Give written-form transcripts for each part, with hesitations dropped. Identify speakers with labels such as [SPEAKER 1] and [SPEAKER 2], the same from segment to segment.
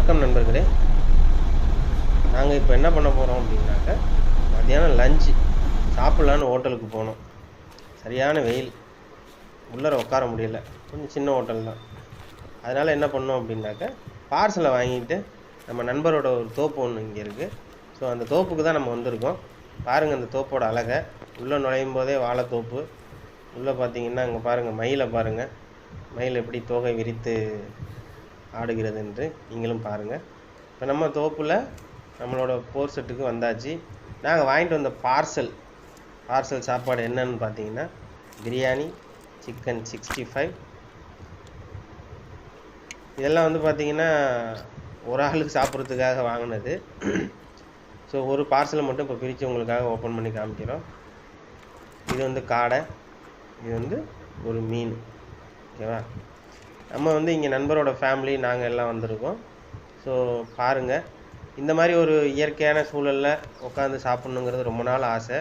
[SPEAKER 1] வணக்கம் நண்பர்களே. நாங்கள் இப்போ என்ன பண்ண போகிறோம் அப்படின்னாக்க, மத்தியானம் லஞ்சு சாப்பிட்லான்னு ஹோட்டலுக்கு போனோம். சரியான வெயில், உள்ளர உட்கார முடியல. கொஞ்சம் சின்ன ஹோட்டல் தான். அதனால் என்ன பண்ணோம் அப்படின்னாக்க, பார்சலை வாங்கிட்டு நம்ம நண்பரோட ஒரு தோப்பு ஒன்று இங்கே இருக்குது. ஸோ அந்த தோப்புக்கு தான் நம்ம வந்திருக்கோம். பாருங்கள் அந்த தோப்போட அழகை. உள்ளே நுழையும் போதே வாழைத்தோப்பு. உள்ளே பார்த்தீங்கன்னா அங்கே பாருங்கள் மயிலை பாருங்கள். மயில் எப்படி தோகை விரித்து ஆடுகிறது என்று நீங்களும் பாருங்கள். இப்போ நம்ம தோப்பில் நம்மளோட போர் செட்டுக்கு வந்தாச்சு. நாங்கள் வாங்கிட்டு வந்த பார்சல் சாப்பாடு என்னன்னு பார்த்தீங்கன்னா, பிரியாணி, சிக்கன் 65. இதெல்லாம் வந்து பார்த்திங்கன்னா ஒரு ஆளுக்கு சாப்பிட்றதுக்காக வாங்கினது. ஸோ ஒரு பார்சலை மட்டும் இப்போ பிரித்து உங்களுக்காக ஓப்பன் பண்ணி காமிக்கிறோம். இது வந்து காடை, இது வந்து ஒரு மீன். ஓகேவா? நம்ம வந்து இங்கே நண்பரோட ஃபேமிலி நாங்கள் எல்லாம் வந்திருக்கோம். ஸோ பாருங்கள், இந்த மாதிரி ஒரு இயற்கையான சூழலில் உட்காந்து சாப்பிட்ணுங்கிறது ரொம்ப நாள் ஆசை.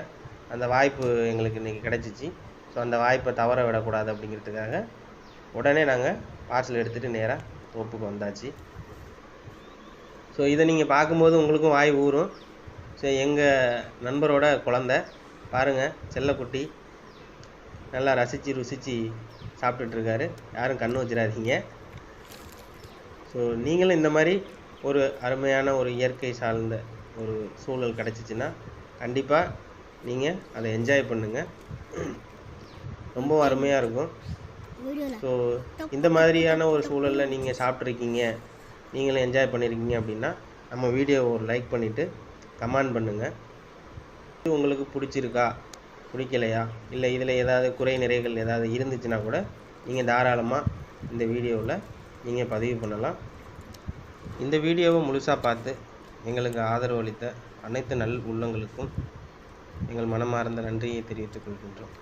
[SPEAKER 1] அந்த வாய்ப்பு எங்களுக்கு இன்றைக்கி கிடச்சிச்சு. ஸோ அந்த வாய்ப்பை தவற விடக்கூடாது அப்படிங்கிறதுக்காக உடனே நாங்கள் பார்சல் எடுத்துகிட்டு நேராக தோப்புக்கு வந்தாச்சு. ஸோ இதை நீங்கள் பார்க்கும்போது உங்களுக்கும் வாய் ஊறும். ஸோ எங்கள் நண்பரோட குழந்த பாருங்கள், செல்லக்குட்டி நல்லா ருசித்து சாப்பிட்டுட்ருக்காரு. யாரும் கண்ணு வச்சிடாதீங்க. ஸோ நீங்களும் இந்த மாதிரி ஒரு அருமையான ஒரு இயற்கை சார்ந்த ஒரு சூழல் கிடச்சிச்சின்னா கண்டிப்பாக நீங்கள் அதை என்ஜாய் பண்ணுங்கள். ரொம்ப அருமையாக இருக்கும். ஸோ இந்த மாதிரியான ஒரு சூழலில் நீங்கள் சாப்பிட்ருக்கீங்க, நீங்களும் என்ஜாய் பண்ணியிருக்கீங்க அப்படின்னா நம்ம வீடியோவை ஒரு லைக் பண்ணிவிட்டு கமெண்ட் பண்ணுங்கள். இது உங்களுக்கு பிடிச்சிருக்கா, பிடிக்கலையா, இல்லை இதில் ஏதாவது குறை நிறைகள் ஏதாவது இருந்துச்சுன்னா கூட நீங்கள் தாராளமாக இந்த வீடியோவில் நீங்கள் பதிவு பண்ணலாம். இந்த வீடியோவை முழுசாக பார்த்து எங்களுக்கு ஆதரவு அளித்த அனைத்து நல் உள்ளங்களுக்கும் எங்கள் மனமார்ந்த நன்றியை தெரிவித்துக் கொள்கின்றோம்.